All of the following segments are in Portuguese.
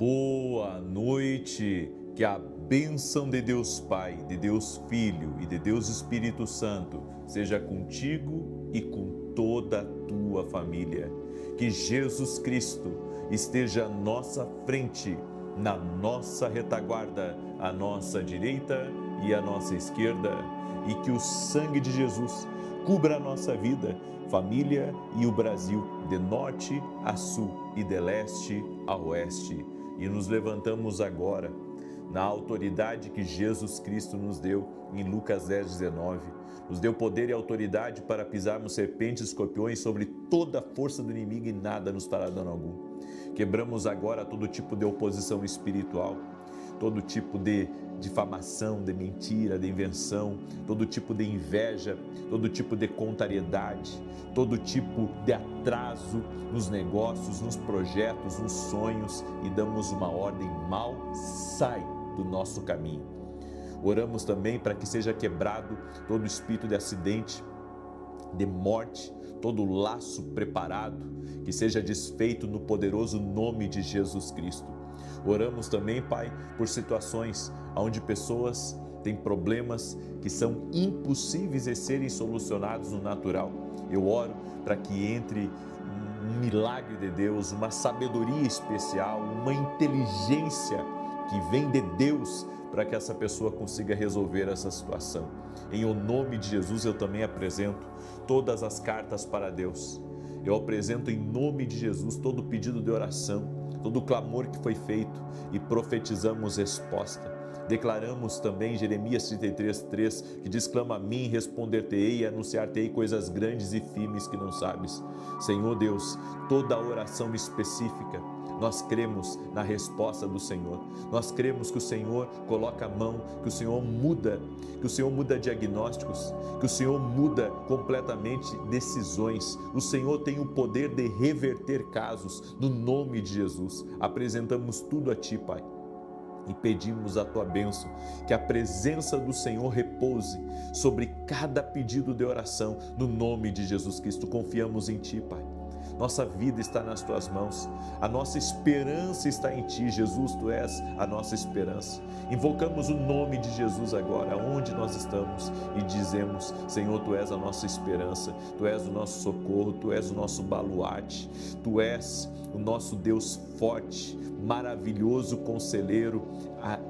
Boa noite, que a bênção de Deus Pai, de Deus Filho e de Deus Espírito Santo seja contigo e com toda a tua família. Que Jesus Cristo esteja à nossa frente, na nossa retaguarda, à nossa direita e à nossa esquerda, e que o sangue de Jesus cubra a nossa vida, família e o Brasil, de norte a sul e de leste a oeste. E nos levantamos agora, na autoridade que Jesus Cristo nos deu, em Lucas 10:19. Nos deu poder e autoridade para pisarmos serpentes e escorpiões sobre toda a força do inimigo e nada nos fará dano algum. Quebramos agora todo tipo de oposição espiritual, todo tipo de difamação, de mentira, de invenção, todo tipo de inveja, todo tipo de contrariedade, todo tipo de atraso nos negócios, nos projetos, nos sonhos, e damos uma ordem: mal sai do nosso caminho. Oramos também para que seja quebrado todo espírito de acidente, de morte, todo laço preparado, que seja desfeito no poderoso nome de Jesus Cristo. Oramos também, Pai, por situações onde pessoas têm problemas que são impossíveis de serem solucionados no natural. Eu oro para que entre um milagre de Deus, uma sabedoria especial, uma inteligência que vem de Deus, para que essa pessoa consiga resolver essa situação. Em o nome de Jesus, eu também apresento todas as cartas para Deus. Eu apresento em nome de Jesus todo pedido de oração, todo clamor que foi feito, e profetizamos resposta. Declaramos também Jeremias 33:3, que diz: clama a mim, responder-te-ei e anunciar-te-ei coisas grandes e firmes que não sabes. Senhor Deus, toda oração específica, nós cremos na resposta do Senhor. Nós cremos que o Senhor coloca a mão, que o Senhor muda diagnósticos, que o Senhor muda completamente decisões. O Senhor tem o poder de reverter casos, no nome de Jesus. Apresentamos tudo a Ti, Pai, e pedimos a Tua bênção, que a presença do Senhor repouse sobre cada pedido de oração, no nome de Jesus Cristo. Confiamos em Ti, Pai. Nossa vida está nas Tuas mãos, a nossa esperança está em Ti, Jesus. Tu és a nossa esperança. Invocamos o nome de Jesus agora, onde nós estamos, e dizemos: Senhor, Tu és a nossa esperança, Tu és o nosso socorro, Tu és o nosso baluarte, Tu és o nosso Deus forte, maravilhoso conselheiro,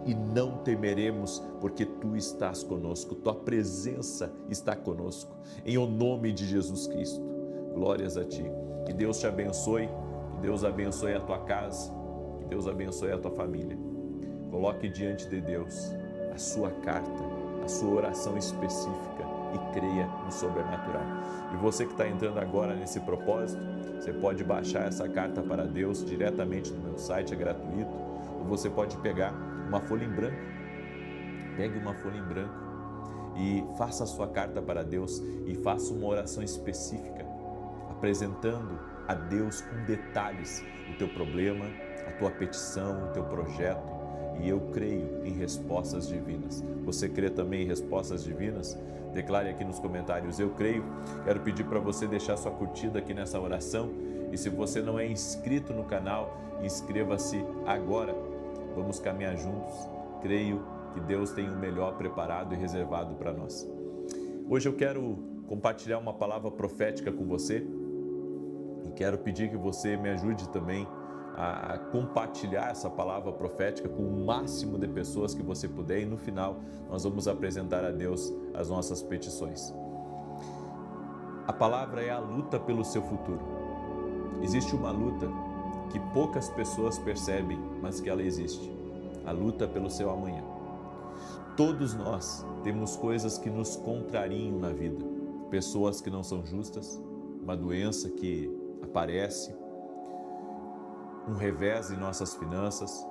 e não temeremos, porque Tu estás conosco, Tua presença está conosco, em o nome de Jesus Cristo. Glórias a Ti. Que Deus te abençoe, que Deus abençoe a tua casa, que Deus abençoe a tua família. Coloque diante de Deus a sua carta, a sua oração específica, e creia no sobrenatural. E você que está entrando agora nesse propósito, você pode baixar essa carta para Deus diretamente no meu site, é gratuito, ou você pode pegar uma folha em branco. Pegue uma folha em branco e faça a sua carta para Deus e faça uma oração específica, apresentando a Deus com detalhes o teu problema, a tua petição, o teu projeto, e eu creio em respostas divinas. Você crê também em respostas divinas? Declare aqui nos comentários: eu creio. Quero pedir para você deixar sua curtida aqui nessa oração, e se você não é inscrito no canal, inscreva-se agora. Vamos caminhar juntos. Creio que Deus tem o melhor preparado e reservado para nós. Hoje eu quero compartilhar uma palavra profética com você, e quero pedir que você me ajude também a compartilhar essa palavra profética com o máximo de pessoas que você puder, e no final nós vamos apresentar a Deus as nossas petições. A palavra é a luta pelo seu futuro. Existe uma luta que poucas pessoas percebem, mas que ela existe. A luta pelo seu amanhã. Todos nós temos coisas que nos contrariam na vida. Pessoas que não são justas, uma doença que aparece, um revés em nossas finanças,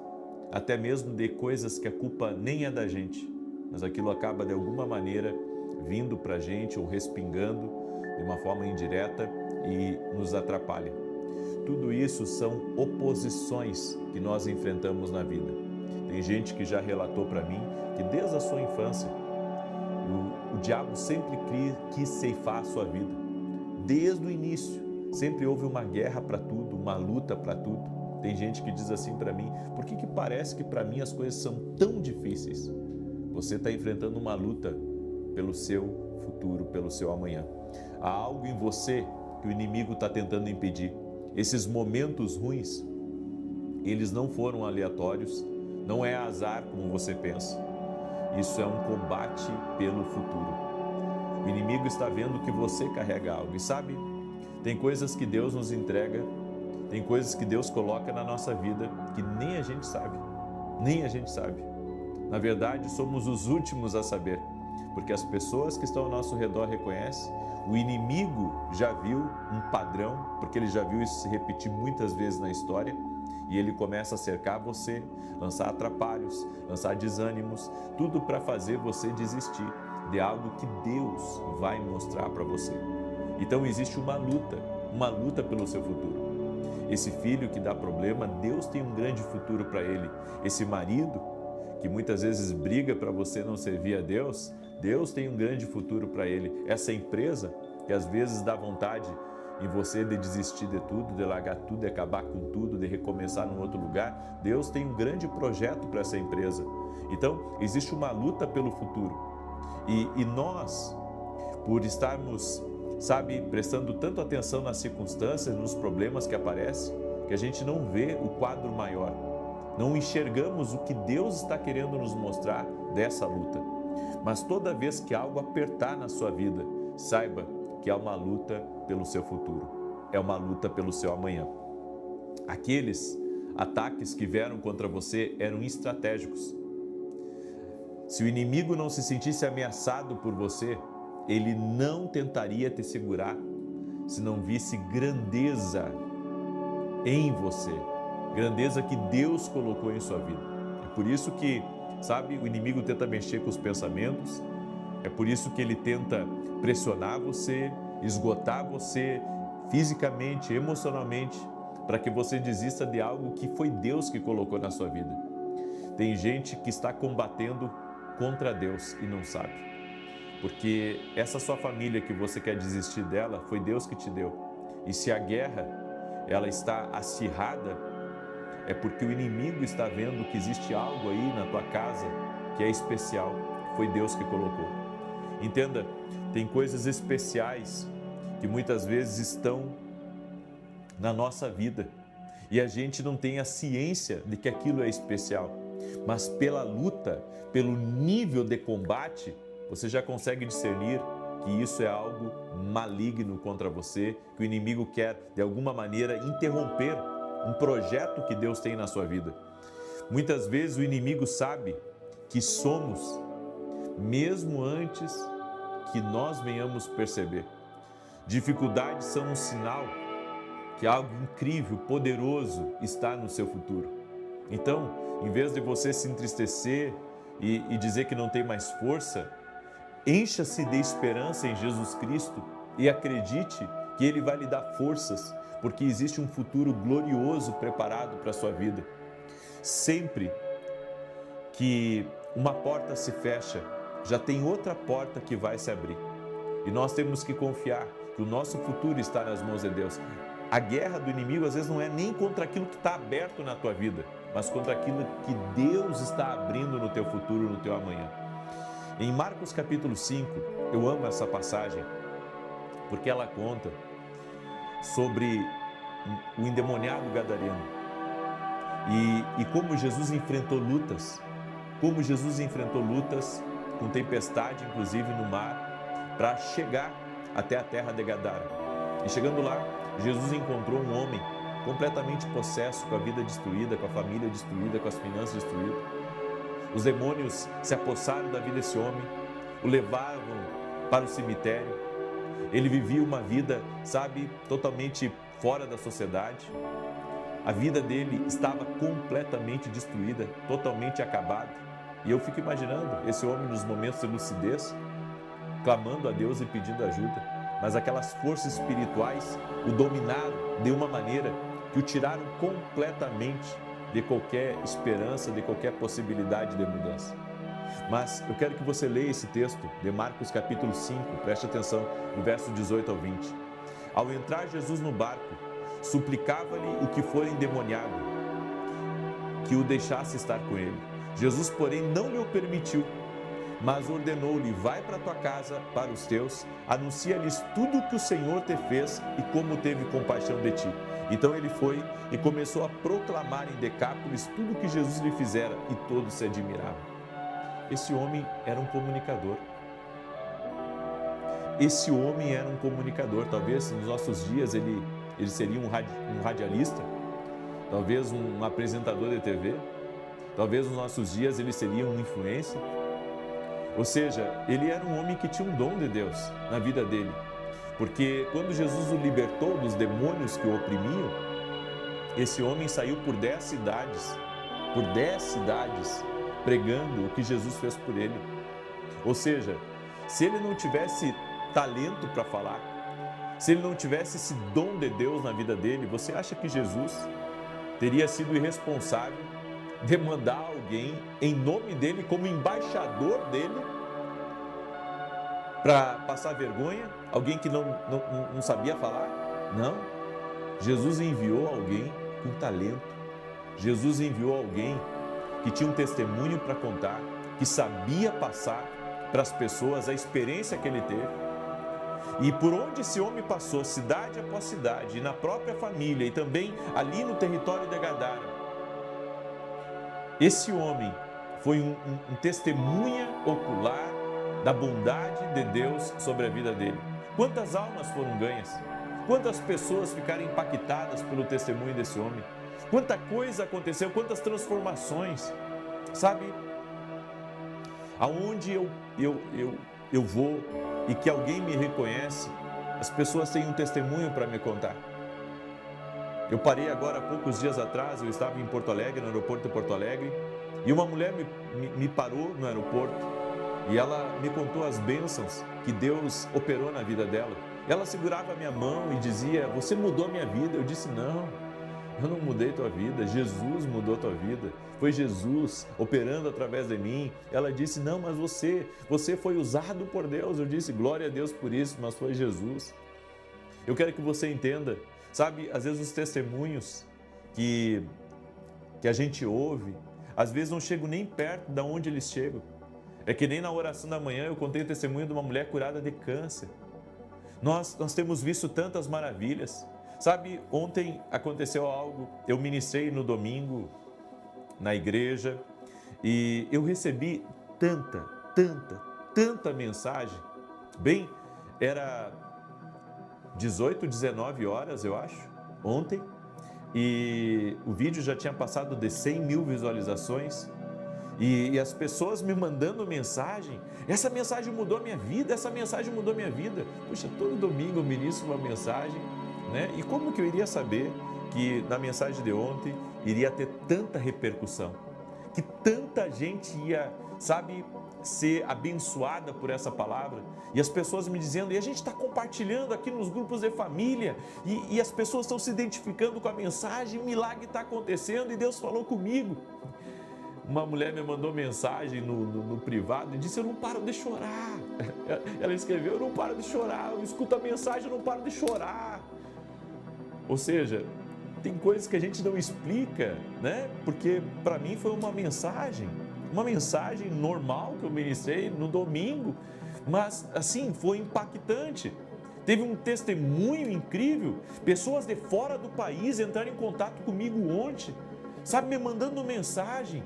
até mesmo de coisas que a culpa nem é da gente, mas aquilo acaba de alguma maneira vindo para a gente ou respingando de uma forma indireta e nos atrapalha. Tudo isso são oposições que nós enfrentamos na vida. Tem gente que já relatou para mim que desde a sua infância o diabo sempre quis ceifar a sua vida. Desde o início, sempre houve uma guerra para tudo, uma luta para tudo. Tem gente que diz assim para mim: por que parece que para mim as coisas são tão difíceis? Você está enfrentando uma luta pelo seu futuro, pelo seu amanhã. Há algo em você que o inimigo está tentando impedir. Esses momentos ruins, eles não foram aleatórios, não é azar como você pensa. Isso é um combate pelo futuro. O inimigo está vendo que você carrega algo. E sabe, tem coisas que Deus nos entrega, tem coisas que Deus coloca na nossa vida que nem a gente sabe. Nem a gente sabe. Na verdade, somos os últimos a saber, porque as pessoas que estão ao nosso redor reconhecem. O inimigo já viu um padrão, porque ele já viu isso se repetir muitas vezes na história, e ele começa a cercar você, lançar atrapalhos, lançar desânimos, tudo para fazer você desistir de algo que Deus vai mostrar para você. Então existe uma luta pelo seu futuro. Esse filho que dá problema, Deus tem um grande futuro para ele. Esse marido que muitas vezes briga para você não servir a Deus, Deus tem um grande futuro para ele. Essa empresa que às vezes dá vontade em você de desistir de tudo, de largar tudo, de acabar com tudo, de recomeçar num outro lugar, Deus tem um grande projeto para essa empresa. Então, existe uma luta pelo futuro. E nós, por estarmos, prestando tanto atenção nas circunstâncias, nos problemas que aparecem, que a gente não vê o quadro maior. Não enxergamos o que Deus está querendo nos mostrar dessa luta. Mas toda vez que algo apertar na sua vida, saiba que há uma luta pelo seu futuro. É uma luta pelo seu amanhã. Aqueles ataques que vieram contra você eram estratégicos. Se o inimigo não se sentisse ameaçado por você, ele não tentaria te segurar se não visse grandeza em você. Grandeza que Deus colocou em sua vida. É por isso que, o inimigo tenta mexer com os pensamentos, é por isso que ele tenta pressionar você, esgotar você fisicamente, emocionalmente, para que você desista de algo que foi Deus que colocou na sua vida. Tem gente que está combatendo contra Deus e não sabe, porque essa sua família que você quer desistir dela, foi Deus que te deu. E se a guerra, ela está acirrada, é porque o inimigo está vendo que existe algo aí na tua casa que é especial, foi Deus que colocou. Entenda, tem coisas especiais que muitas vezes estão na nossa vida e a gente não tem a ciência de que aquilo é especial, mas pela luta, pelo nível de combate, você já consegue discernir que isso é algo maligno contra você, que o inimigo quer de alguma maneira interromper um projeto que Deus tem na sua vida. Muitas vezes o inimigo sabe que somos, mesmo antes que nós venhamos perceber. Dificuldades são um sinal que algo incrível, poderoso está no seu futuro. Então, em vez de você se entristecer e dizer que não tem mais força, encha-se de esperança em Jesus Cristo e acredite que Ele vai lhe dar forças, porque existe um futuro glorioso preparado para a sua vida. Sempre que uma porta se fecha, já tem outra porta que vai se abrir. E nós temos que confiar que o nosso futuro está nas mãos de Deus. A guerra do inimigo às vezes não é nem contra aquilo que está aberto na tua vida, mas contra aquilo que Deus está abrindo no teu futuro, no teu amanhã. Em Marcos capítulo 5, eu amo essa passagem, porque ela conta sobre o endemoniado gadareno e como Jesus enfrentou lutas, com tempestade, inclusive no mar, para chegar até a terra de Gadara. E chegando lá, Jesus encontrou um homem completamente possesso, com a vida destruída, com a família destruída, com as finanças destruídas. Os demônios se apossaram da vida desse homem, o levavam para o cemitério. Ele vivia uma vida, totalmente fora da sociedade. A vida dele estava completamente destruída, totalmente acabada. E eu fico imaginando esse homem nos momentos de lucidez, clamando a Deus e pedindo ajuda. Mas aquelas forças espirituais o dominaram de uma maneira que o tiraram completamente de qualquer esperança, de qualquer possibilidade de mudança. Mas eu quero que você leia esse texto de Marcos capítulo 5, preste atenção, no verso 18 ao 20. Ao entrar Jesus no barco, suplicava-lhe o que fora endemoniado que o deixasse estar com ele. Jesus, porém, não lhe o permitiu, mas ordenou-lhe: vai para tua casa, para os teus, anuncia-lhes tudo o que o Senhor te fez e como teve compaixão de ti. Então ele foi e começou a proclamar em Decápolis tudo o que Jesus lhe fizera, e todos se admiravam. Esse homem era um comunicador. Esse homem era um comunicador. Talvez nos nossos dias ele seria um radialista, talvez um apresentador de TV, talvez nos nossos dias ele seria um influencer. Ou seja, ele era um homem que tinha um dom de Deus na vida dele. Porque quando Jesus o libertou dos demônios que o oprimiam, esse homem saiu por 10 cidades, pregando o que Jesus fez por ele. Ou seja, se ele não tivesse talento para falar, se ele não tivesse esse dom de Deus na vida dele, você acha que Jesus teria sido irresponsável de mandar alguém em nome dele, como embaixador dele, para passar vergonha? Alguém que não sabia falar? Não. Jesus enviou alguém com talento. Jesus enviou alguém que tinha um testemunho para contar, que sabia passar para as pessoas a experiência que ele teve. E por onde esse homem passou, cidade após cidade, e na própria família, e também ali no território de Gadara, esse homem foi um testemunha ocular da bondade de Deus sobre a vida dele. Quantas almas foram ganhas? Quantas pessoas ficaram impactadas pelo testemunho desse homem? Quanta coisa aconteceu, quantas transformações. Sabe, aonde eu vou e que alguém me reconhece, as pessoas têm um testemunho para me contar. Eu parei agora, há poucos dias atrás, eu estava em Porto Alegre, no aeroporto de Porto Alegre, e uma mulher me parou no aeroporto e ela me contou as bênçãos que Deus operou na vida dela. Ela segurava a minha mão e dizia: você mudou a minha vida. Eu disse: não, eu não mudei tua vida, Jesus mudou tua vida. Foi Jesus operando através de mim. Ela disse: não, mas você foi usado por Deus. Eu disse: glória a Deus por isso, mas foi Jesus. Eu quero que você entenda, sabe, às vezes os testemunhos que a gente ouve, às vezes não chegam nem perto de onde eles chegam. É que nem na oração da manhã eu contei o testemunho de uma mulher curada de câncer. Nós temos visto tantas maravilhas. Sabe, ontem aconteceu algo, eu ministrei no domingo na igreja e eu recebi tanta mensagem. Bem, era 18, 19 horas, eu acho, ontem, e o vídeo já tinha passado de 100 mil visualizações. E as pessoas me mandando mensagem: essa mensagem mudou a minha vida, essa mensagem mudou a minha vida. Puxa, todo domingo eu ministro uma mensagem, né? E como que eu iria saber que na mensagem de ontem iria ter tanta repercussão? Que tanta gente ia, sabe, ser abençoada por essa palavra? E as pessoas me dizendo: e a gente está compartilhando aqui nos grupos de família, e as pessoas estão se identificando com a mensagem, o milagre está acontecendo e Deus falou comigo. Uma mulher me mandou mensagem no privado e disse: eu não paro de chorar. Ela escreveu: eu não paro de chorar, eu escuto a mensagem, eu não paro de chorar. Ou seja, tem coisas que a gente não explica, né? Porque para mim foi uma mensagem normal que eu ministrei no domingo, mas assim, foi impactante. Teve um testemunho incrível, pessoas de fora do país entraram em contato comigo ontem, sabe, me mandando mensagem.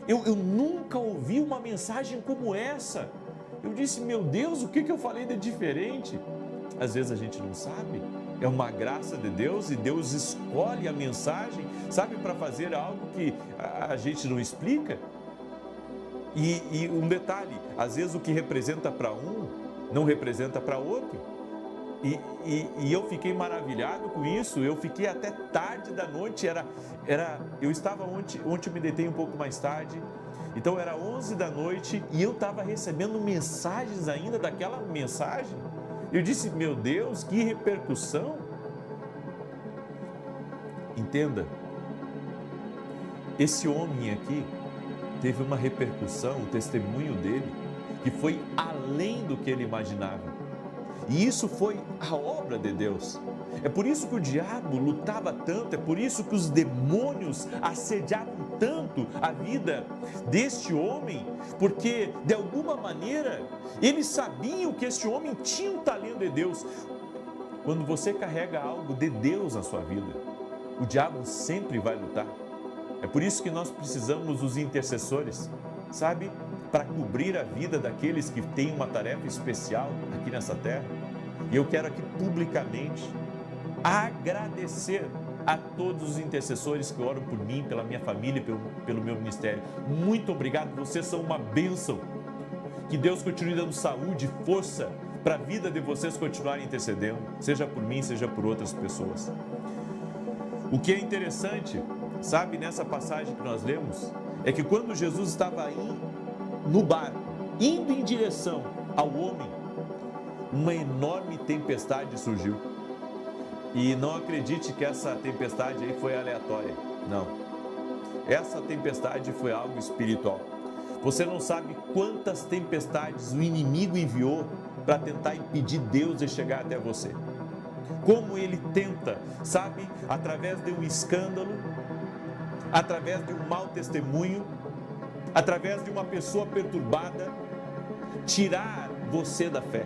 Eu nunca ouvi uma mensagem como essa. Eu disse: meu Deus, o que eu falei de diferente? Às vezes a gente não sabe. É uma graça de Deus e Deus escolhe a mensagem, sabe, para fazer algo que a gente não explica. E um detalhe, às vezes o que representa para um, não representa para outro. E eu fiquei maravilhado com isso. Eu fiquei até tarde da noite. Eu estava ontem eu me deitei um pouco mais tarde. Então era 11 da noite e eu estava recebendo mensagens ainda daquela mensagem. Eu disse: meu Deus, que repercussão! Entenda, esse homem aqui teve uma repercussão, o testemunho dele, que foi além do que ele imaginava. E isso foi a obra de Deus. É por isso que o diabo lutava tanto, é por isso que os demônios assediavam tanto a vida deste homem, porque de alguma maneira eles sabiam que este homem tinha um talento de Deus. Quando você carrega algo de Deus na sua vida, o diabo sempre vai lutar. É por isso que nós precisamos dos intercessores, sabe? Para cobrir a vida daqueles que têm uma tarefa especial aqui nessa terra. E eu quero aqui publicamente agradecer a todos os intercessores que oram por mim, pela minha família, pelo meu ministério. Muito obrigado, vocês são uma bênção. Que Deus continue dando saúde e força para a vida de vocês continuarem intercedendo, seja por mim, seja por outras pessoas. O que é interessante, sabe, nessa passagem que nós lemos, é que quando Jesus estava no barco, indo em direção ao homem, uma enorme tempestade surgiu. E não acredite que essa tempestade aí foi aleatória, não. Essa tempestade foi algo espiritual. Você não sabe quantas tempestades o inimigo enviou para tentar impedir Deus de chegar até você. Como ele tenta, sabe, através de um escândalo, através de um mau testemunho, através de uma pessoa perturbada, tirar você da fé.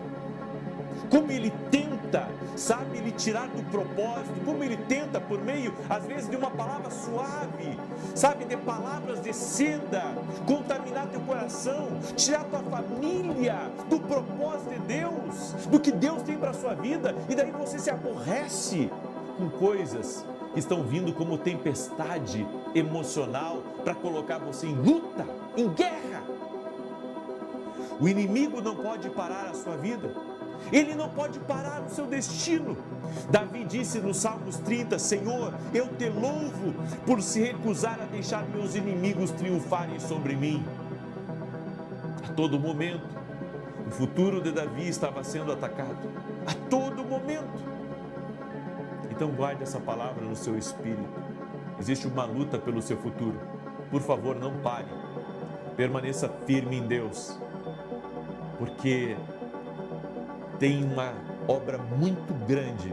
Como ele tenta, sabe, ele tirar do propósito, como ele tenta por meio, às vezes, de uma palavra suave, sabe, de palavras de seda, contaminar teu coração, tirar tua família do propósito de Deus, do que Deus tem para a sua vida, e daí você se aborrece com coisas que estão vindo como tempestade emocional para colocar você em luta, em guerra. O inimigo não pode parar a sua vida. Ele não pode parar o seu destino. Davi disse no Salmos 30, Senhor, eu te louvo por se recusar a deixar meus inimigos triunfarem sobre mim. A todo momento, o futuro de Davi estava sendo atacado. A todo momento. Então guarde essa palavra no seu espírito. Existe uma luta pelo seu futuro. Por favor, não pare. Permaneça firme em Deus. Porque tem uma obra muito grande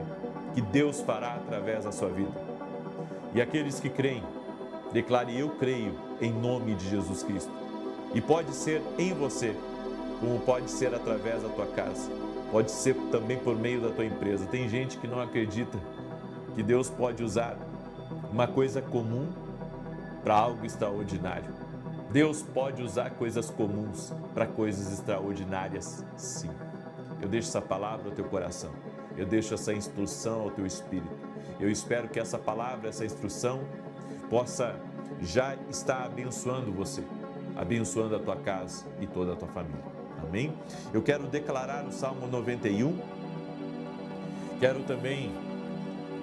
que Deus fará através da sua vida. E aqueles que creem, declare: eu creio em nome de Jesus Cristo. E pode ser em você, como pode ser através da tua casa, pode ser também por meio da tua empresa. Tem gente que não acredita que Deus pode usar uma coisa comum para algo extraordinário. Deus pode usar coisas comuns para coisas extraordinárias, sim. Eu deixo essa palavra ao teu coração. Eu deixo essa instrução ao teu espírito. Eu espero que essa palavra, essa instrução, possa já estar abençoando você, abençoando a tua casa e toda a tua família. Amém? Eu quero declarar o Salmo 91. Quero também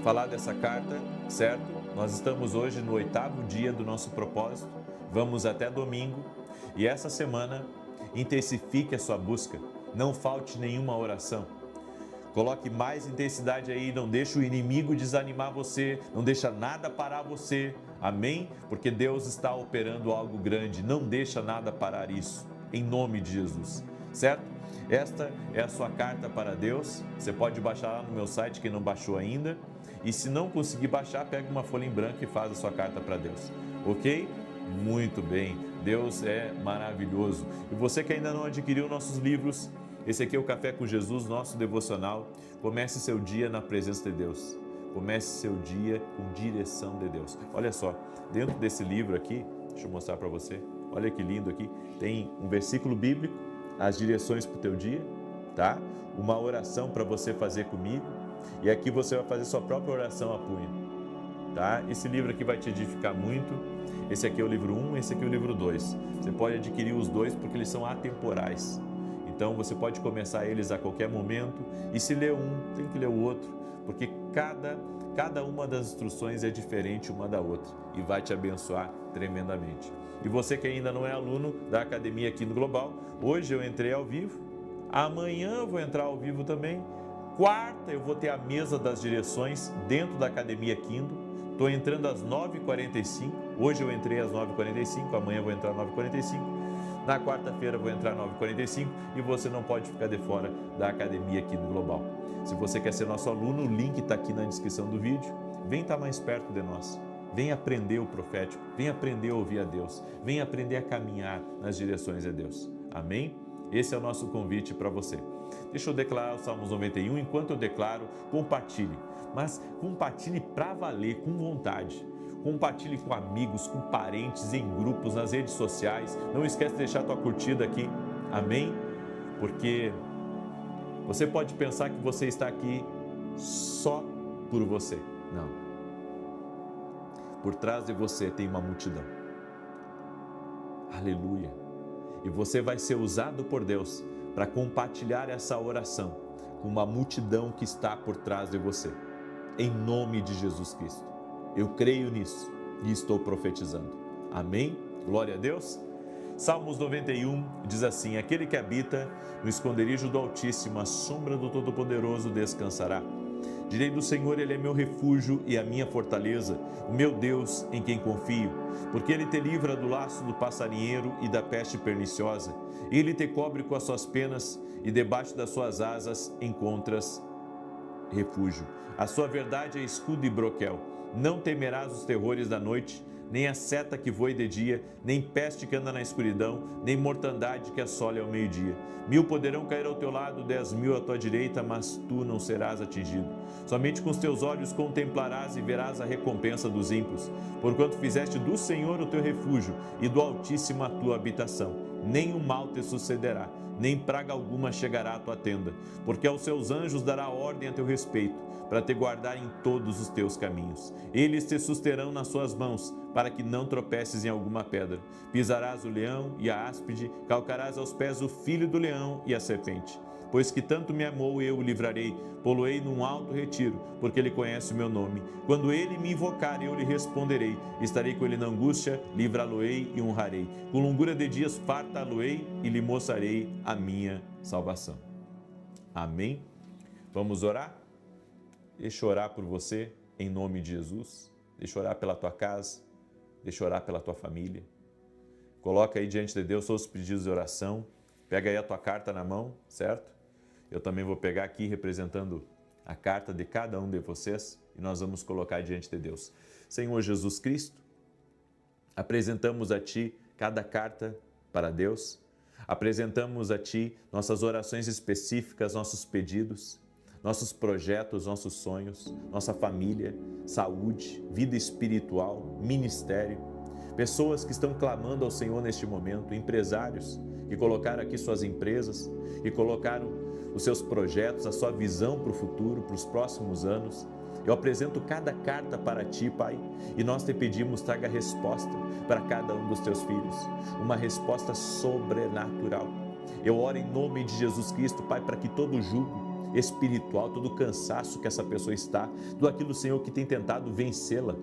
falar dessa carta, certo? Nós estamos hoje no 8º dia do nosso propósito. Vamos até domingo. E essa semana, intensifique a sua busca. Não falte nenhuma oração. Coloque mais intensidade aí, não deixe o inimigo desanimar você, não deixa nada parar você. Amém? Porque Deus está operando algo grande, não deixa nada parar isso, em nome de Jesus, certo? Esta é a sua carta para Deus. Você pode baixar lá no meu site, quem não baixou ainda. E se não conseguir baixar, pega uma folha em branco e faz a sua carta para Deus, ok? Muito bem, Deus é maravilhoso. E você que ainda não adquiriu nossos livros, esse aqui é o Café com Jesus, nosso devocional. Comece seu dia na presença de Deus. Comece seu dia com direção de Deus. Olha só, dentro desse livro aqui, deixa eu mostrar para você. Olha que lindo aqui. Tem um versículo bíblico, as direções para o teu dia, tá? Uma oração para você fazer comigo. E aqui você vai fazer sua própria oração a punho, tá? Esse livro aqui vai te edificar muito. Esse aqui é o livro 1, esse aqui é o livro 2. Você pode adquirir os dois porque eles são atemporais. Então você pode começar eles a qualquer momento. E se ler um, tem que ler o outro, porque cada uma das instruções é diferente uma da outra e vai te abençoar tremendamente. E você que ainda não é aluno da academia aqui no Global, hoje eu entrei ao vivo, amanhã eu vou entrar ao vivo também. Quarta eu vou ter a mesa das direções dentro da academia Kindle. Estou entrando às 9h45. Hoje eu entrei às 9h45, amanhã eu vou entrar às 9h45. Na quarta-feira eu vou entrar às 9h45 e você não pode ficar de fora da academia aqui no Global. Se você quer ser nosso aluno, o link está aqui na descrição do vídeo. Vem estar mais perto de nós. Vem aprender o profético, vem aprender a ouvir a Deus, vem aprender a caminhar nas direções de Deus. Amém? Esse é o nosso convite para você. Deixa eu declarar o Salmos 91, enquanto eu declaro, compartilhe. Mas compartilhe para valer, com vontade. Compartilhe com amigos, com parentes, em grupos, nas redes sociais. Não esquece de deixar a tua curtida aqui. Amém? Porque você pode pensar que você está aqui só por você. Não. Por trás de você tem uma multidão. Aleluia. E você vai ser usado por Deus para compartilhar essa oração com uma multidão que está por trás de você. Em nome de Jesus Cristo. Eu creio nisso e estou profetizando. Amém? Glória a Deus. Salmos 91 diz assim: aquele que habita no esconderijo do Altíssimo, a sombra do Todo-Poderoso descansará. Direi do Senhor, Ele é meu refúgio e a minha fortaleza, o meu Deus em quem confio. Porque Ele te livra do laço do passarinheiro e da peste perniciosa. Ele te cobre com as suas penas e debaixo das suas asas encontras refúgio. A sua verdade é escudo e broquel. Não temerás os terrores da noite, nem a seta que voe de dia, nem peste que anda na escuridão, nem mortandade que assole ao meio-dia. 1000 poderão cair ao teu lado, 10.000 à tua direita, mas tu não serás atingido. Somente com os teus olhos contemplarás e verás a recompensa dos ímpios, porquanto fizeste do Senhor o teu refúgio e do Altíssimo a tua habitação. Nenhum mal te sucederá, nem praga alguma chegará à tua tenda, porque aos seus anjos dará ordem a teu respeito, para te guardar em todos os teus caminhos. Eles te susterão nas suas mãos, para que não tropeces em alguma pedra. Pisarás o leão e a áspide, calcarás aos pés o filho do leão e a serpente. Pois que tanto me amou, eu o livrarei, pô-lo-ei num alto retiro, porque ele conhece o meu nome. Quando ele me invocar, eu lhe responderei. Estarei com ele na angústia, livrá-lo-ei e honrarei. Com longura de dias fartá-lo-ei e lhe mostrarei a minha salvação. Amém? Vamos orar? Deixa eu orar por você, em nome de Jesus. Deixa eu orar pela tua casa. Deixa eu orar pela tua família. Coloca aí diante de Deus todos os pedidos de oração. Pega aí a tua carta na mão, certo? Eu também vou pegar aqui representando a carta de cada um de vocês e nós vamos colocar diante de Deus. Senhor Jesus Cristo, apresentamos a Ti cada carta para Deus. Apresentamos a Ti nossas orações específicas, nossos pedidos, nossos projetos, nossos sonhos, nossa família, saúde, vida espiritual, ministério. Pessoas que estão clamando ao Senhor neste momento, empresários que colocaram aqui suas empresas, que colocaram os seus projetos, a sua visão para o futuro, para os próximos anos. Eu apresento cada carta para Ti, Pai, e nós te pedimos, traga resposta para cada um dos Teus filhos, uma resposta sobrenatural. Eu oro em nome de Jesus Cristo, Pai, para que todo jugo espiritual, todo cansaço que essa pessoa está, tudo aquilo, Senhor, que tem tentado vencê-la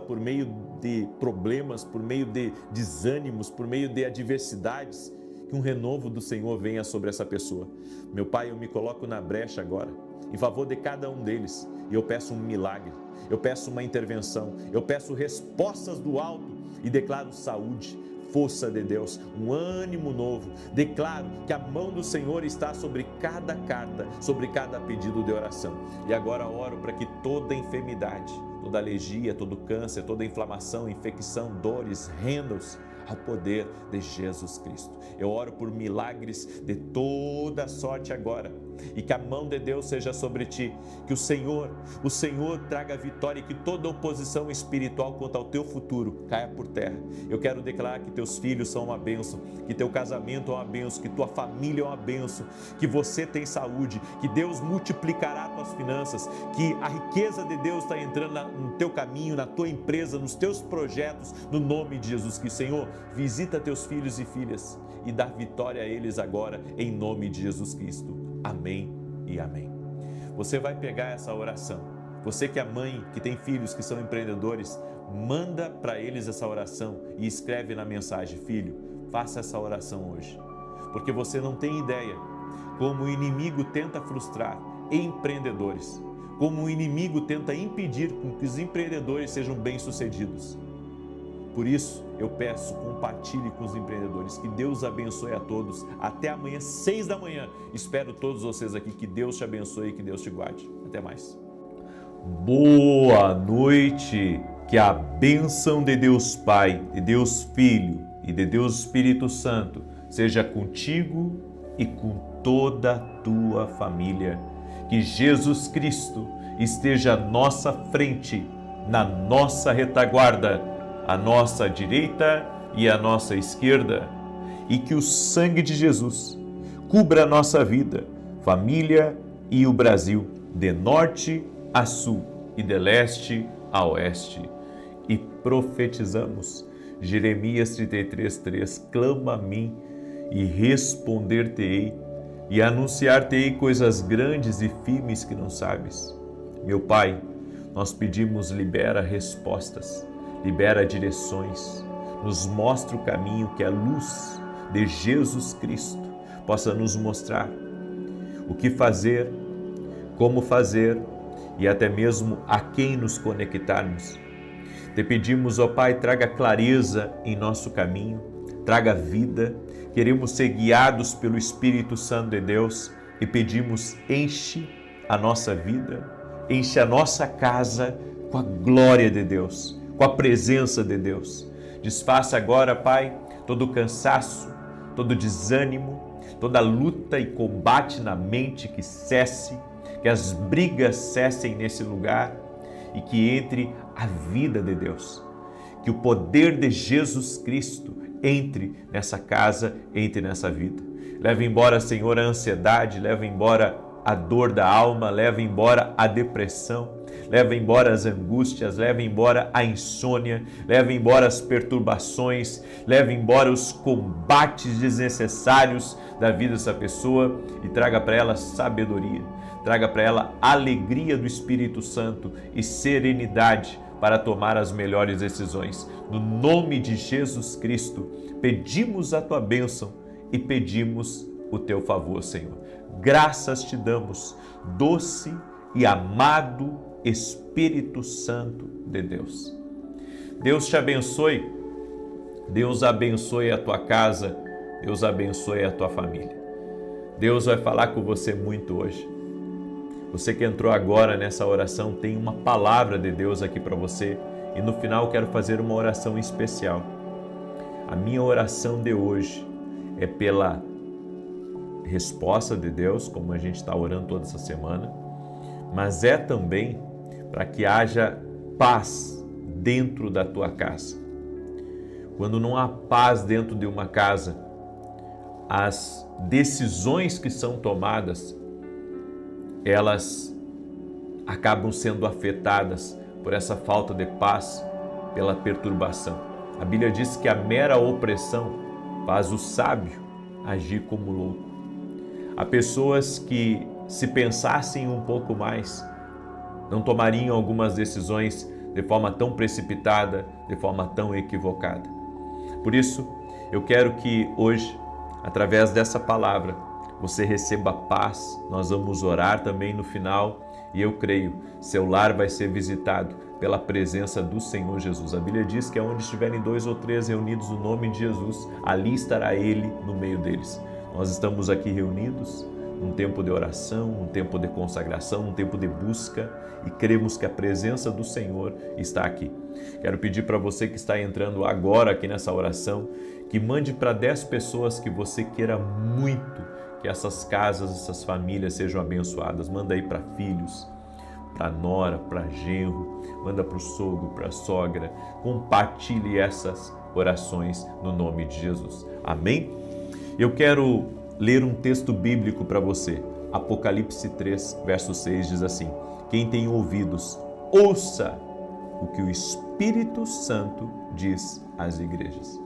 por meio de problemas, por meio de desânimos, por meio de adversidades, que um renovo do Senhor venha sobre essa pessoa. Meu Pai, eu me coloco na brecha agora, em favor de cada um deles, e eu peço um milagre, eu peço uma intervenção, eu peço respostas do alto e declaro saúde, força de Deus, um ânimo novo. Declaro que a mão do Senhor está sobre cada carta, sobre cada pedido de oração. E agora oro para que toda enfermidade, toda alergia, todo câncer, toda inflamação, infecção, dores, rendam-se ao poder de Jesus Cristo. Eu oro por milagres de toda sorte agora, e que a mão de Deus seja sobre ti, que o Senhor traga vitória e que toda oposição espiritual quanto ao teu futuro caia por terra. Eu quero declarar que teus filhos são uma bênção, que teu casamento é uma bênção, que tua família é uma bênção, que você tem saúde, que Deus multiplicará tuas finanças, que a riqueza de Deus está entrando no teu caminho, na tua empresa, nos teus projetos, no nome de Jesus. Que, Senhor, visita teus filhos e filhas e dá vitória a eles agora, em nome de Jesus Cristo. Amém e amém. Você vai pegar essa oração. Você que é mãe, que tem filhos que são empreendedores, manda para eles essa oração e escreve na mensagem: filho, faça essa oração hoje. Porque você não tem ideia como o inimigo tenta frustrar empreendedores, como o inimigo tenta impedir que os empreendedores sejam bem-sucedidos. Por isso, eu peço, compartilhe com os empreendedores. Que Deus abençoe a todos. Até amanhã, 6 da manhã. Espero todos vocês aqui. Que Deus te abençoe e que Deus te guarde. Até mais. Boa noite, que a bênção de Deus Pai, de Deus Filho e de Deus Espírito Santo seja contigo e com toda a tua família. Que Jesus Cristo esteja à nossa frente, na nossa retaguarda, à nossa direita e à nossa esquerda, e que o sangue de Jesus cubra a nossa vida, família e o Brasil, de norte a sul e de leste a oeste. E profetizamos, Jeremias 33:3, clama a mim e responder-te-ei e anunciar-te-ei coisas grandes e firmes que não sabes. Meu Pai, nós pedimos, libera respostas, libera direções, nos mostra o caminho, que a luz de Jesus Cristo possa nos mostrar o que fazer, como fazer e até mesmo a quem nos conectarmos. Te pedimos, ó Pai, traga clareza em nosso caminho, traga vida. Queremos ser guiados pelo Espírito Santo de Deus e pedimos, enche a nossa vida, enche a nossa casa com a glória de Deus, com a presença de Deus. Desfaça agora, Pai, todo o cansaço, todo o desânimo, toda luta e combate na mente, que cesse, que as brigas cessem nesse lugar e que entre a vida de Deus, que o poder de Jesus Cristo entre nessa casa, entre nessa vida. Leva embora, Senhor, a ansiedade, leva embora a dor da alma, leva embora a depressão, leva embora as angústias, leva embora a insônia, leva embora as perturbações, leva embora os combates desnecessários da vida dessa pessoa e traga para ela sabedoria, traga para ela alegria do Espírito Santo e serenidade para tomar as melhores decisões. No nome de Jesus Cristo, pedimos a tua bênção e pedimos o teu favor, Senhor. Graças te damos, doce e amado Espírito Santo de Deus. Deus te abençoe, Deus abençoe a tua casa, Deus abençoe a tua família. Deus vai falar com você muito hoje. Você que entrou agora nessa oração, tem uma palavra de Deus aqui para você e no final quero fazer uma oração especial. A minha oração de hoje é pela resposta de Deus, como a gente está orando toda essa semana, mas é também para que haja paz dentro da tua casa. Quando não há paz dentro de uma casa, as decisões que são tomadas, elas acabam sendo afetadas por essa falta de paz, pela perturbação. A Bíblia diz que a mera opressão faz o sábio agir como louco. Há pessoas que, se pensassem um pouco mais, não tomariam algumas decisões de forma tão precipitada, de forma tão equivocada. Por isso, eu quero que hoje, através dessa palavra, você receba paz. Nós vamos orar também no final e eu creio, seu lar vai ser visitado pela presença do Senhor Jesus. A Bíblia diz que onde estiverem 2 ou 3 reunidos no nome de Jesus, ali estará Ele no meio deles. Nós estamos aqui reunidos num tempo de oração, um tempo de consagração, um tempo de busca e cremos que a presença do Senhor está aqui. Quero pedir para você que está entrando agora aqui nessa oração, que mande para 10 pessoas que você queira muito que essas casas, essas famílias sejam abençoadas. Manda aí para filhos, para nora, para genro, manda para o sogro, para a sogra. Compartilhe essas orações no nome de Jesus. Amém? Eu quero ler um texto bíblico para você. Apocalipse 3, verso 6 diz assim: quem tem ouvidos, ouça o que o Espírito Santo diz às igrejas.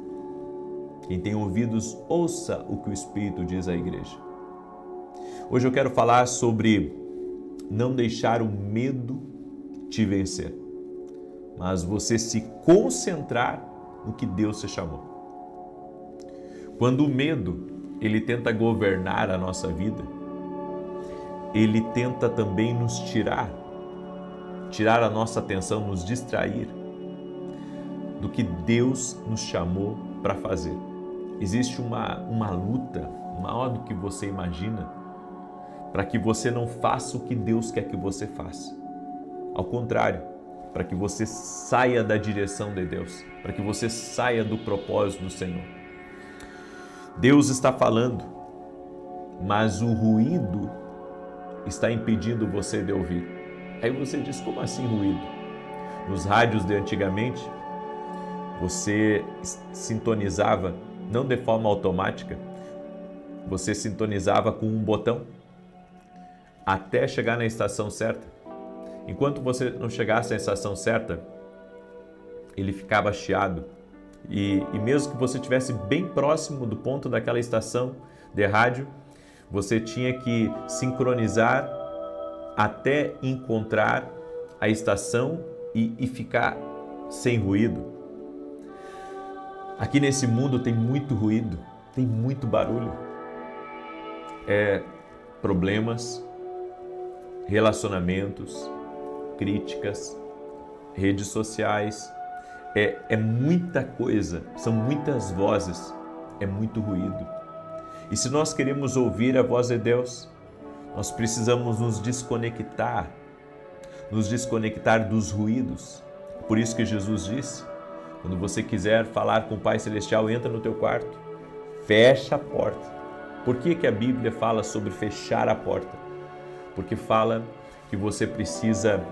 Quem tem ouvidos, ouça o que o Espírito diz à igreja. Hoje eu quero falar sobre não deixar o medo te vencer, mas você se concentrar no que Deus te chamou. Quando o medo, ele tenta governar a nossa vida, ele tenta também nos tirar a nossa atenção, nos distrair do que Deus nos chamou para fazer. Existe uma luta maior do que você imagina para que você não faça o que Deus quer que você faça. Ao contrário, para que você saia da direção de Deus, para que você saia do propósito do Senhor. Deus está falando, mas o ruído está impedindo você de ouvir. Aí você diz, como assim ruído? Nos rádios de antigamente, você sintonizava, não de forma automática, você sintonizava com um botão até chegar na estação certa. Enquanto você não chegasse à estação certa, ele ficava chiado. E mesmo que você estivesse bem próximo do ponto daquela estação de rádio, você tinha que sincronizar até encontrar a estação e ficar sem ruído. Aqui nesse mundo tem muito ruído, tem muito barulho. Problemas, relacionamentos, críticas, redes sociais, é muita coisa, são muitas vozes, é muito ruído. E se nós queremos ouvir a voz de Deus, nós precisamos nos desconectar dos ruídos. Por isso que Jesus disse, quando você quiser falar com o Pai Celestial, entra no teu quarto, fecha a porta. Por que que a Bíblia fala sobre fechar a porta? Porque fala que você precisa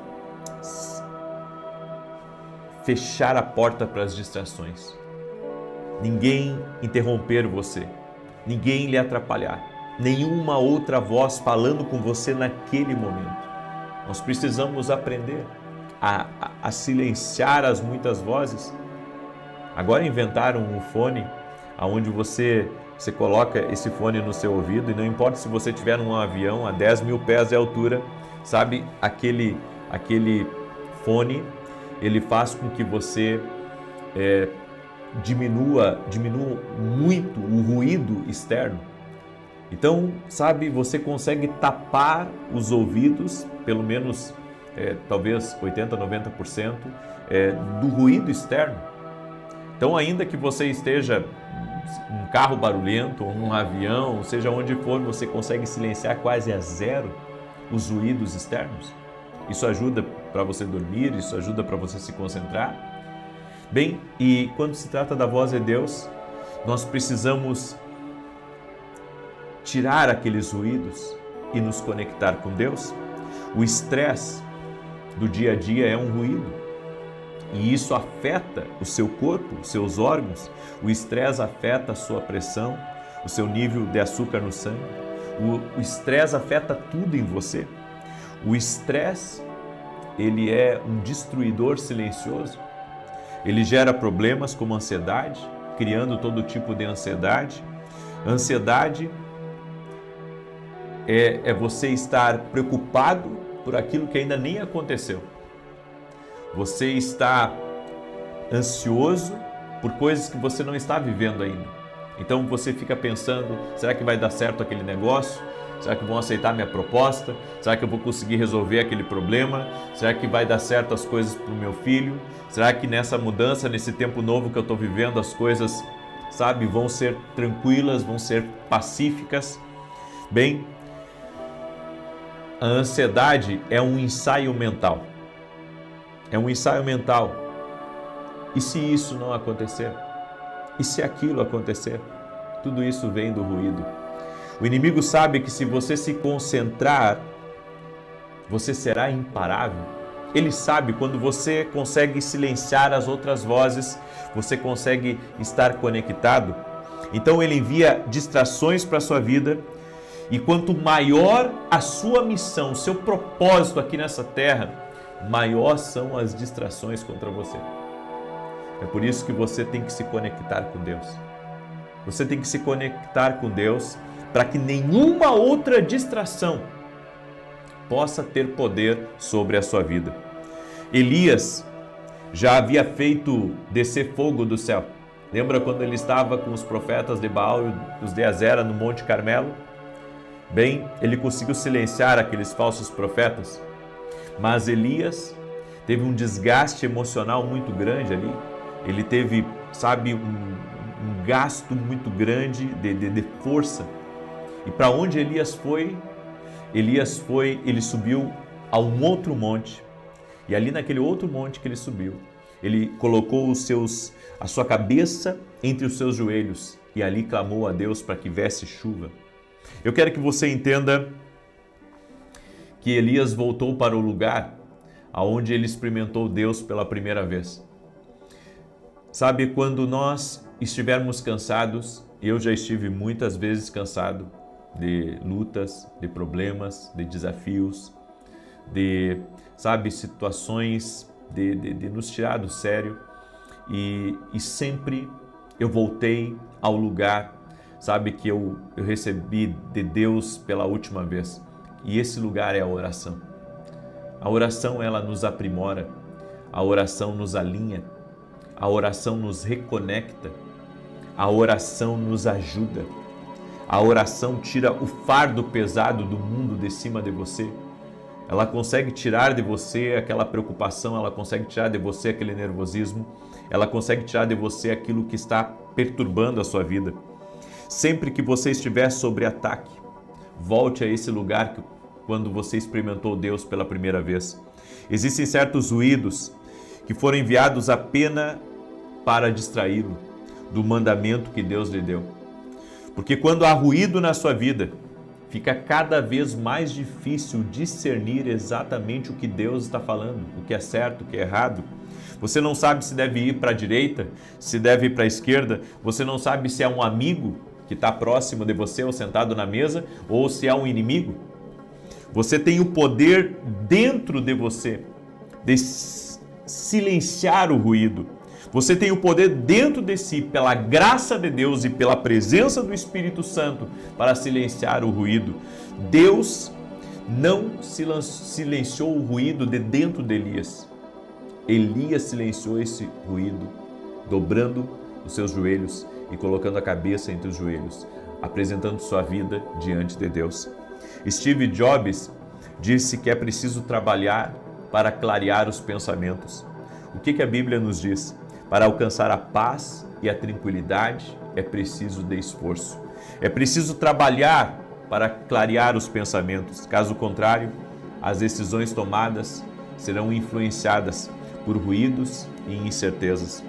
fechar a porta para as distrações. Ninguém interromper você, ninguém lhe atrapalhar, nenhuma outra voz falando com você naquele momento. Nós precisamos aprender a silenciar as muitas vozes. Agora inventaram um fone onde você coloca esse fone no seu ouvido e não importa se você estiver num avião a 10 mil pés de altura, sabe, aquele fone, ele faz com que você diminua muito o ruído externo. Então, sabe, você consegue tapar os ouvidos, pelo menos, talvez 80%, 90% do ruído externo. Então, ainda que você esteja um carro barulhento, um avião, seja onde for, você consegue silenciar quase a zero os ruídos externos. Isso ajuda para você dormir, isso ajuda para você se concentrar. Bem, e quando se trata da voz de Deus, nós precisamos tirar aqueles ruídos e nos conectar com Deus. O estresse do dia a dia é um ruído e isso afeta o seu corpo, os seus órgãos. O estresse afeta a sua pressão, o seu nível de açúcar no sangue. O estresse afeta tudo em você. O estresse, ele é um destruidor silencioso. Ele gera problemas como ansiedade, criando todo tipo de ansiedade. Ansiedade é você estar preocupado por aquilo que ainda nem aconteceu. Você está ansioso por coisas que você não está vivendo ainda. Então você fica pensando, será que vai dar certo aquele negócio? Será que vão aceitar minha proposta? Será que eu vou conseguir resolver aquele problema? Será que vai dar certo as coisas para o meu filho? Será que nessa mudança, nesse tempo novo que eu estou vivendo, as coisas, sabe, vão ser tranquilas, vão ser pacíficas? Bem, a ansiedade é um ensaio mental. É um ensaio mental. E se isso não acontecer? E se aquilo acontecer? Tudo isso vem do ruído. O inimigo sabe que se você se concentrar, você será imparável. Ele sabe quando você consegue silenciar as outras vozes, você consegue estar conectado. Então ele envia distrações para a sua vida. E quanto maior a sua missão, o seu propósito aqui nessa terra, maior são as distrações contra você. É por isso que você tem que se conectar com Deus. Você tem que se conectar com Deus para que nenhuma outra distração possa ter poder sobre a sua vida. Elias já havia feito descer fogo do céu. Lembra quando ele estava com os profetas de Baal e os de Azera no Monte Carmelo? Bem, ele conseguiu silenciar aqueles falsos profetas, mas Elias teve um desgaste emocional muito grande ali. Ele teve, sabe, um gasto muito grande de força. E para onde Elias foi, ele subiu a um outro monte. E ali naquele outro monte que ele subiu, ele colocou a sua cabeça entre os seus joelhos e ali clamou a Deus para que viesse chuva. Eu quero que você entenda que Elias voltou para o lugar aonde ele experimentou Deus pela primeira vez. Sabe, quando nós estivermos cansados, eu já estive muitas vezes cansado de lutas, de problemas, de desafios, de, sabe, situações de nos tirar do sério, e sempre eu voltei ao lugar, sabe, que eu recebi de Deus pela última vez, e esse lugar é a oração. A oração, ela nos aprimora, a oração nos alinha, a oração nos reconecta, a oração nos ajuda, a oração tira o fardo pesado do mundo de cima de você. Ela consegue tirar de você aquela preocupação, ela consegue tirar de você aquele nervosismo, ela consegue tirar de você aquilo que está perturbando a sua vida. Sempre que você estiver sob ataque, volte a esse lugar quando você experimentou Deus pela primeira vez. Existem certos ruídos que foram enviados apenas para distraí-lo do mandamento que Deus lhe deu. Porque quando há ruído na sua vida, fica cada vez mais difícil discernir exatamente o que Deus está falando, o que é certo, o que é errado. Você não sabe se deve ir para a direita, se deve ir para a esquerda, você não sabe se é um amigo que está próximo de você ou sentado na mesa, ou se é um inimigo. Você tem o poder dentro de você de silenciar o ruído. Você tem o poder dentro de si, pela graça de Deus e pela presença do Espírito Santo, para silenciar o ruído. Deus não silenciou o ruído de dentro de Elias. Elias silenciou esse ruído, dobrando os seus joelhos e colocando a cabeça entre os joelhos, apresentando sua vida diante de Deus. Steve Jobs disse que é preciso trabalhar para clarear os pensamentos. O que a Bíblia nos diz? Para alcançar a paz e a tranquilidade é preciso de esforço. É preciso trabalhar para clarear os pensamentos. Caso contrário, as decisões tomadas serão influenciadas por ruídos e incertezas.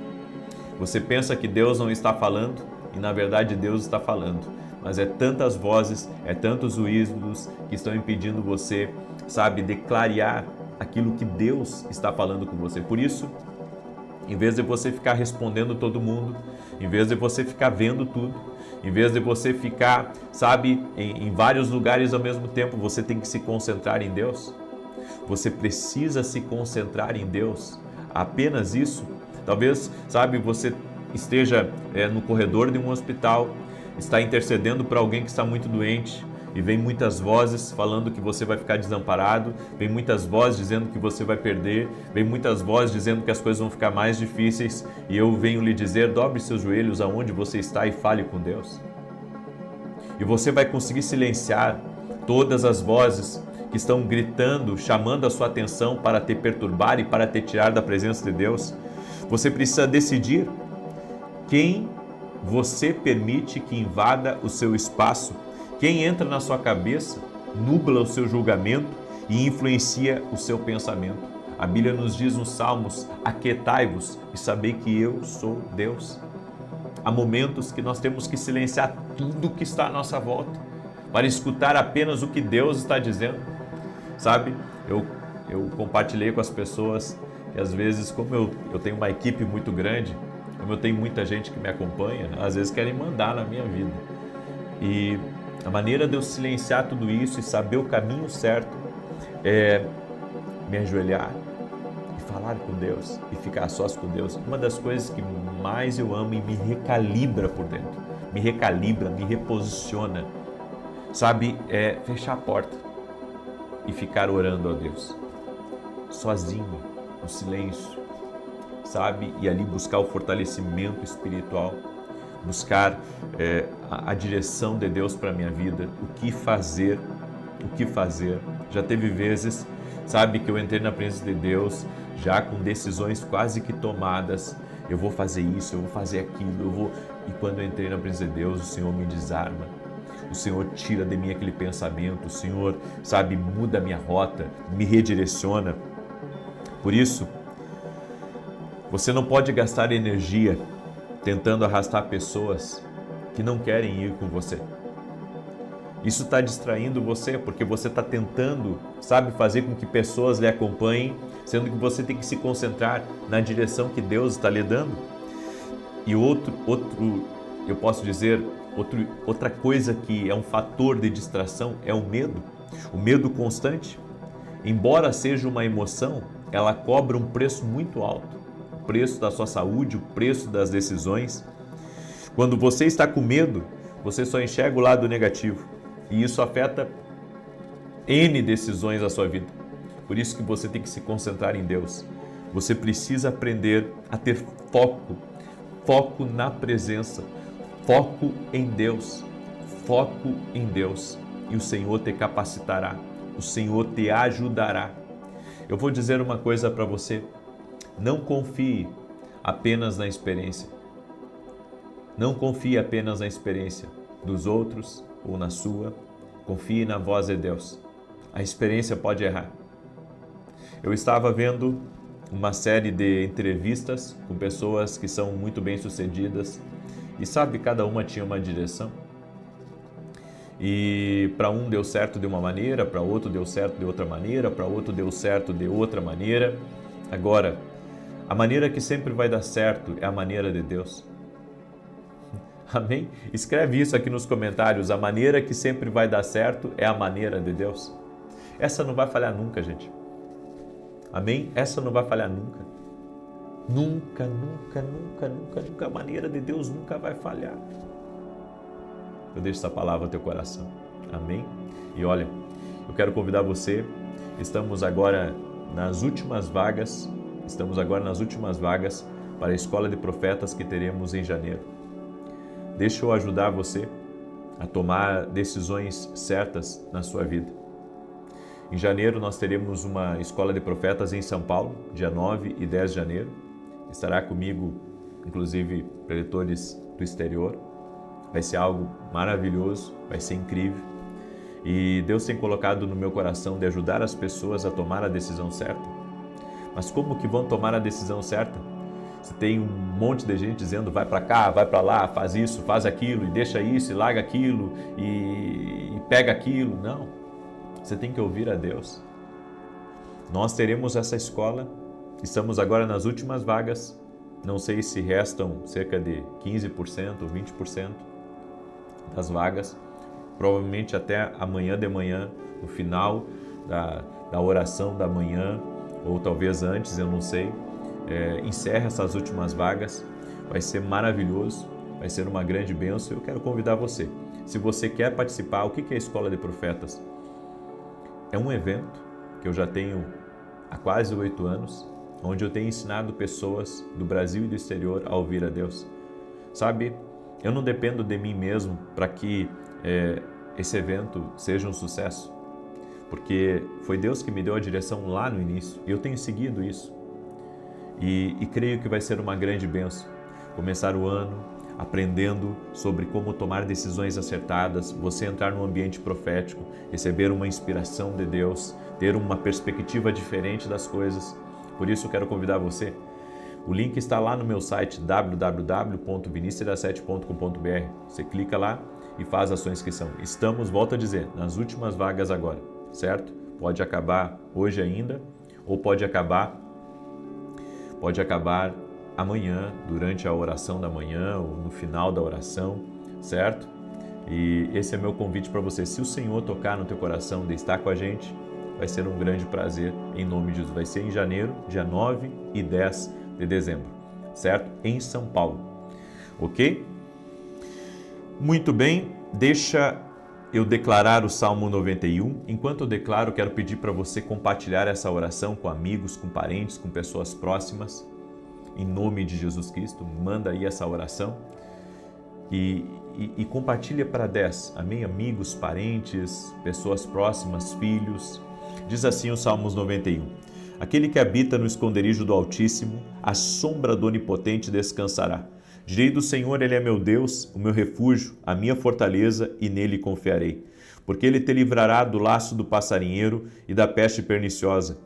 Você pensa que Deus não está falando e na verdade Deus está falando. Mas é tantas vozes, é tantos ruídos que estão impedindo você, sabe, de clarear aquilo que Deus está falando com você. Por isso, em vez de você ficar respondendo todo mundo, em vez de você ficar vendo tudo, em vez de você ficar, sabe, em vários lugares ao mesmo tempo, você tem que se concentrar em Deus. Você precisa se concentrar em Deus. Apenas isso. Talvez, sabe, você esteja no corredor de um hospital, está intercedendo para alguém que está muito doente, e vem muitas vozes falando que você vai ficar desamparado, vem muitas vozes dizendo que você vai perder, vem muitas vozes dizendo que as coisas vão ficar mais difíceis, e eu venho lhe dizer, dobre seus joelhos aonde você está e fale com Deus. E você vai conseguir silenciar todas as vozes que estão gritando, chamando a sua atenção para te perturbar e para te tirar da presença de Deus. Você precisa decidir quem você permite que invada o seu espaço. Quem entra na sua cabeça, nubla o seu julgamento e influencia o seu pensamento. A Bíblia nos diz nos Salmos, aquietai-vos e sabei que eu sou Deus. Há momentos que nós temos que silenciar tudo que está à nossa volta para escutar apenas o que Deus está dizendo. Sabe, eu compartilhei com as pessoas que às vezes, como eu tenho uma equipe muito grande, como eu tenho muita gente que me acompanha, às vezes querem mandar na minha vida. E a maneira de eu silenciar tudo isso e saber o caminho certo é me ajoelhar e falar com Deus e ficar a sós com Deus. Uma das coisas que mais eu amo e me recalibra por dentro, me recalibra, me reposiciona, sabe, é fechar a porta e ficar orando a Deus, sozinho, no silêncio, sabe, e ali buscar o fortalecimento espiritual, buscar a direção de Deus para a minha vida, o que fazer. Já teve vezes, sabe, que eu entrei na presença de Deus já com decisões quase que tomadas. Eu vou fazer isso, eu vou fazer aquilo, E quando eu entrei na presença de Deus, o Senhor me desarma. O Senhor tira de mim aquele pensamento, o Senhor, sabe, muda a minha rota, me redireciona. Por isso, você não pode gastar energia tentando arrastar pessoas que não querem ir com você. Isso está distraindo você, porque você está tentando, fazer com que pessoas lhe acompanhem, sendo que você tem que se concentrar na direção que Deus está lhe dando. E eu posso dizer, outra coisa que é um fator de distração é o medo. O medo constante, embora seja uma emoção, ela cobra um preço muito alto. O preço da sua saúde, o preço das decisões. Quando você está com medo, você só enxerga o lado negativo. E isso afeta N decisões da sua vida. Por isso que você tem que se concentrar em Deus. Você precisa aprender a ter foco na presença, foco em Deus, foco em Deus. E o Senhor te capacitará, o Senhor te ajudará. Eu vou dizer uma coisa para você, não confie apenas na experiência. Não confie apenas na experiência dos outros ou na sua, confie na voz de Deus. A experiência pode errar. Eu estava vendo uma série de entrevistas com pessoas que são muito bem-sucedidas e cada uma tinha uma direção. E para um deu certo de uma maneira, para outro deu certo de outra maneira, para outro deu certo de outra maneira. Agora, a maneira que sempre vai dar certo é a maneira de Deus. Amém? Escreve isso aqui nos comentários. A maneira que sempre vai dar certo é a maneira de Deus. Essa não vai falhar nunca, gente. Amém? Essa não vai falhar nunca. Nunca, nunca, nunca, nunca, nunca. A maneira de Deus nunca vai falhar. Eu deixo essa palavra no teu coração. Amém? E olha, eu quero convidar você. Estamos agora nas últimas vagas. Para a Escola de Profetas que teremos em janeiro. Deixa eu ajudar você a tomar decisões certas na sua vida. Em janeiro nós teremos uma Escola de Profetas em São Paulo, dia 9 e 10 de janeiro. Estará comigo, inclusive, preletores do exterior. Vai ser algo maravilhoso, vai ser incrível. E Deus tem colocado no meu coração de ajudar as pessoas a tomar a decisão certa. Mas como que vão tomar a decisão certa? Se tem um monte de gente dizendo vai para cá, vai para lá, faz isso, faz aquilo, e deixa isso, e larga aquilo, e pega aquilo. Não, você tem que ouvir a Deus. Nós teremos essa escola, estamos agora nas últimas vagas, não sei se restam cerca de 15% ou 20% das vagas, provavelmente até amanhã de manhã, no final da oração da manhã, ou talvez antes, eu não sei. Encerra essas últimas vagas, vai ser maravilhoso, vai ser uma grande bênção. Eu quero convidar você, se você quer participar. O que é a Escola de Profetas? É um evento que eu já tenho há quase 8 anos, onde eu tenho ensinado pessoas do Brasil e do exterior a ouvir a Deus. Eu não dependo de mim mesmo para que esse evento seja um sucesso, porque foi Deus que me deu a direção lá no início, e eu tenho seguido isso. E creio que vai ser uma grande bênção. Começar o ano aprendendo sobre como tomar decisões acertadas, você entrar num ambiente profético, receber uma inspiração de Deus, ter uma perspectiva diferente das coisas. Por isso eu quero convidar você. O link está lá no meu site www.vinicius7.com.br. Você clica lá e faz a sua inscrição. Estamos, volto a dizer, nas últimas vagas agora, certo? Pode acabar hoje ainda, ou pode acabar amanhã, durante a oração da manhã ou no final da oração, certo? E esse é meu convite para você. Se o Senhor tocar no teu coração de estar com a gente, vai ser um grande prazer em nome de Jesus. Vai ser em janeiro, dia 9 e 10 de dezembro, certo? Em São Paulo, ok? Muito bem, deixa eu declarar o Salmo 91. Enquanto eu declaro, quero pedir para você compartilhar essa oração com amigos, com parentes, com pessoas próximas. Em nome de Jesus Cristo, manda aí essa oração e compartilha para 10, amém? Amigos, parentes, pessoas próximas, filhos. Diz assim o Salmos 91. Aquele que habita no esconderijo do Altíssimo, à sombra do Onipotente descansará. Direi do Senhor, Ele é meu Deus, o meu refúgio, a minha fortaleza, e nele confiarei. Porque Ele te livrará do laço do passarinheiro e da peste perniciosa.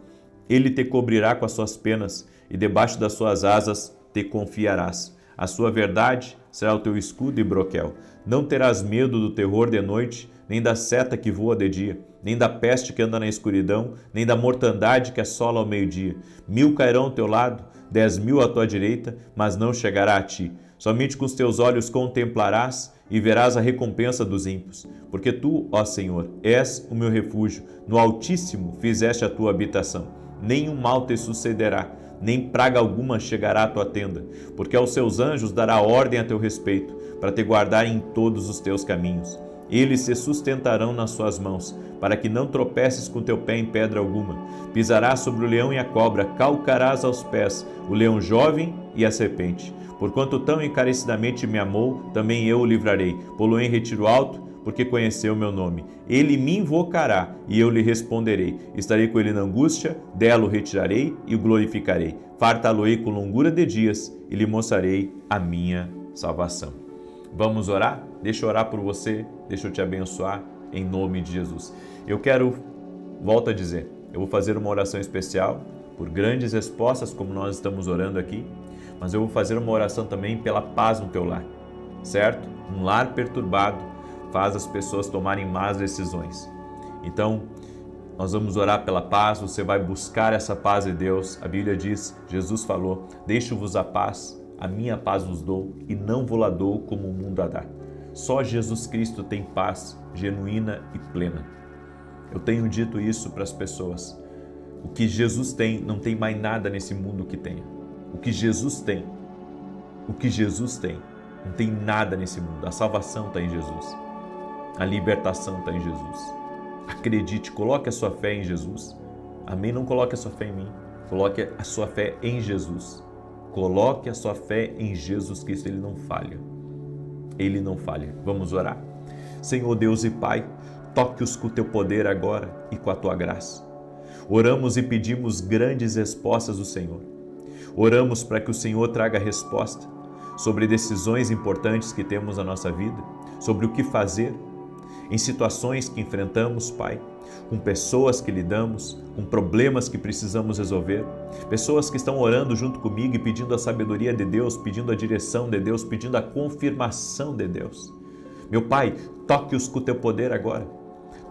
Ele te cobrirá com as suas penas e debaixo das suas asas te confiarás. A sua verdade será o teu escudo e broquel. Não terás medo do terror de noite, nem da seta que voa de dia, nem da peste que anda na escuridão, nem da mortandade que assola ao meio-dia. 1000 cairão ao teu lado, 10.000 à tua direita, mas não chegará a ti. Somente com os teus olhos contemplarás e verás a recompensa dos ímpios. Porque tu, ó Senhor, és o meu refúgio, no Altíssimo fizeste a tua habitação. Nenhum mal te sucederá, nem praga alguma chegará à tua tenda, porque aos seus anjos dará ordem a teu respeito, para te guardar em todos os teus caminhos. Eles se sustentarão nas suas mãos, para que não tropeces com teu pé em pedra alguma. Pisarás sobre o leão e a cobra, calcarás aos pés o leão jovem e a serpente. Porquanto tão encarecidamente me amou, também eu o livrarei. Pô-lo em retiro alto, porque conheceu o meu nome. Ele me invocará e eu lhe responderei. Estarei com ele na angústia, dela o retirarei e o glorificarei. Fartá-lo-ei com longura de dias e lhe mostrarei a minha salvação. Vamos orar? Deixa eu orar por você, deixa eu te abençoar em nome de Jesus. Volto a dizer, eu vou fazer uma oração especial por grandes respostas como nós estamos orando aqui, mas eu vou fazer uma oração também pela paz no teu lar, certo? Um lar perturbado faz as pessoas tomarem más decisões. Então, nós vamos orar pela paz, você vai buscar essa paz de Deus. A Bíblia diz, Jesus falou, deixo-vos a paz, a minha paz vos dou e não vou lá dou como o mundo a dá. Só Jesus Cristo tem paz genuína e plena. Eu tenho dito isso para as pessoas. O que Jesus tem, não tem mais nada nesse mundo que tenha. O que Jesus tem, não tem nada nesse mundo. A salvação está em Jesus. A libertação está em Jesus. Acredite, coloque a sua fé em Jesus. Amém? Não coloque a sua fé em mim. Coloque a sua fé em Jesus. Coloque a sua fé em Jesus Cristo. Ele não falha. Ele não falha. Vamos orar? Senhor Deus e Pai, toque-os com o teu poder agora e com a tua graça. Oramos e pedimos grandes respostas do Senhor. Oramos para que o Senhor traga resposta sobre decisões importantes que temos na nossa vida, sobre o que fazer em situações que enfrentamos, Pai, com pessoas que lidamos, com problemas que precisamos resolver, pessoas que estão orando junto comigo e pedindo a sabedoria de Deus, pedindo a direção de Deus, pedindo a confirmação de Deus. Meu Pai, toque-os com o teu poder agora,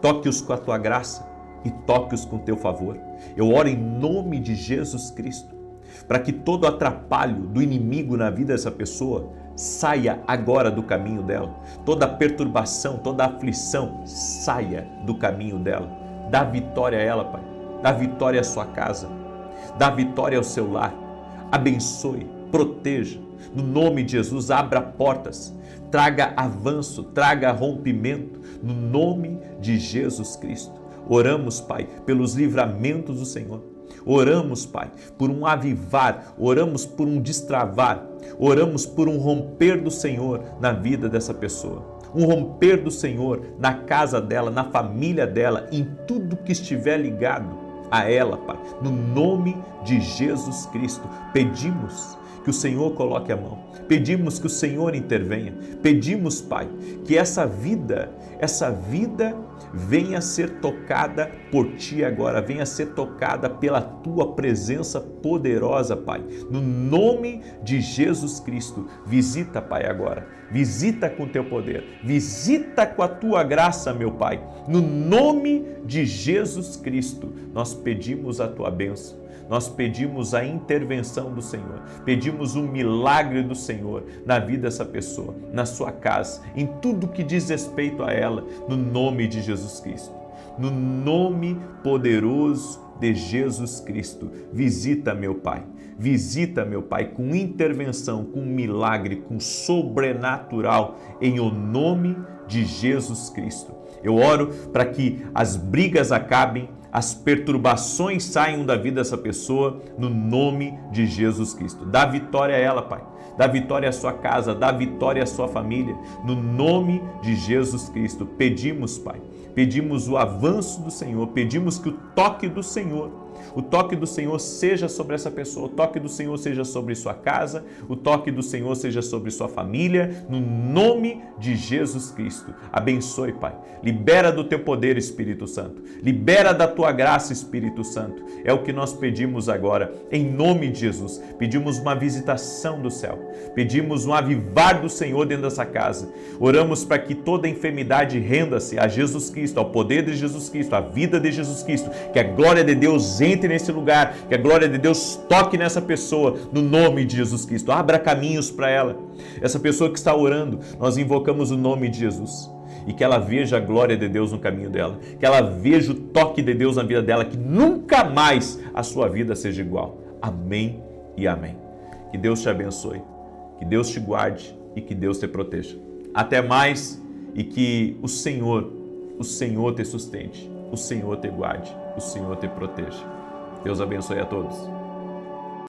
toque-os com a tua graça e toque-os com o teu favor. Eu oro em nome de Jesus Cristo, para que todo atrapalho do inimigo na vida dessa pessoa saia agora do caminho dela. Toda perturbação, toda aflição saia do caminho dela. Dá vitória a ela, Pai. Dá vitória à sua casa. Dá vitória ao seu lar. Abençoe, proteja. No nome de Jesus, abra portas. Traga avanço, traga rompimento. No nome de Jesus Cristo. Oramos, Pai, pelos livramentos do Senhor. Oramos, Pai, por um avivar, oramos por um destravar, oramos por um romper do Senhor na vida dessa pessoa. Um romper do Senhor na casa dela, na família dela, em tudo que estiver ligado a ela, Pai. No nome de Jesus Cristo, pedimos que o Senhor coloque a mão, pedimos que o Senhor intervenha, pedimos, Pai, que essa vida venha a ser tocada por Ti agora, venha a ser tocada pela Tua presença poderosa, Pai. No nome de Jesus Cristo, visita, Pai, agora. Visita com Teu poder, visita com a Tua graça, meu Pai. No nome de Jesus Cristo, nós pedimos a Tua bênção. Nós pedimos a intervenção do Senhor, pedimos um milagre do Senhor na vida dessa pessoa, na sua casa, em tudo que diz respeito a ela, no nome de Jesus Cristo. No nome poderoso de Jesus Cristo, visita, meu Pai, com intervenção, com milagre, com sobrenatural, em o nome de Jesus Cristo. Eu oro para que as brigas acabem, as perturbações saiam da vida dessa pessoa, no nome de Jesus Cristo. Dá vitória a ela, Pai. Dá vitória à sua casa, dá vitória à sua família, no nome de Jesus Cristo. Pedimos, Pai, pedimos o avanço do Senhor, pedimos que o toque do Senhor O toque do Senhor seja sobre essa pessoa, o toque do Senhor seja sobre sua casa, o toque do Senhor seja sobre sua família, no nome de Jesus Cristo. Abençoe, Pai. Libera do teu poder, Espírito Santo. Libera da tua graça, Espírito Santo. É o que nós pedimos agora, em nome de Jesus. Pedimos uma visitação do céu. Pedimos um avivar do Senhor dentro dessa casa. Oramos para que toda enfermidade renda-se a Jesus Cristo, ao poder de Jesus Cristo, à vida de Jesus Cristo. Que a glória de Deus entre nesse lugar, que a glória de Deus toque nessa pessoa, no nome de Jesus Cristo. Abra caminhos para ela. Essa pessoa que está orando, nós invocamos o nome de Jesus. E que ela veja a glória de Deus no caminho dela, que ela veja o toque de Deus na vida dela, que nunca mais a sua vida seja igual. Amém e amém. Que Deus te abençoe, que Deus te guarde e que Deus te proteja. Até mais e que o Senhor te sustente, o Senhor te guarde, o Senhor te proteja. Deus abençoe a todos.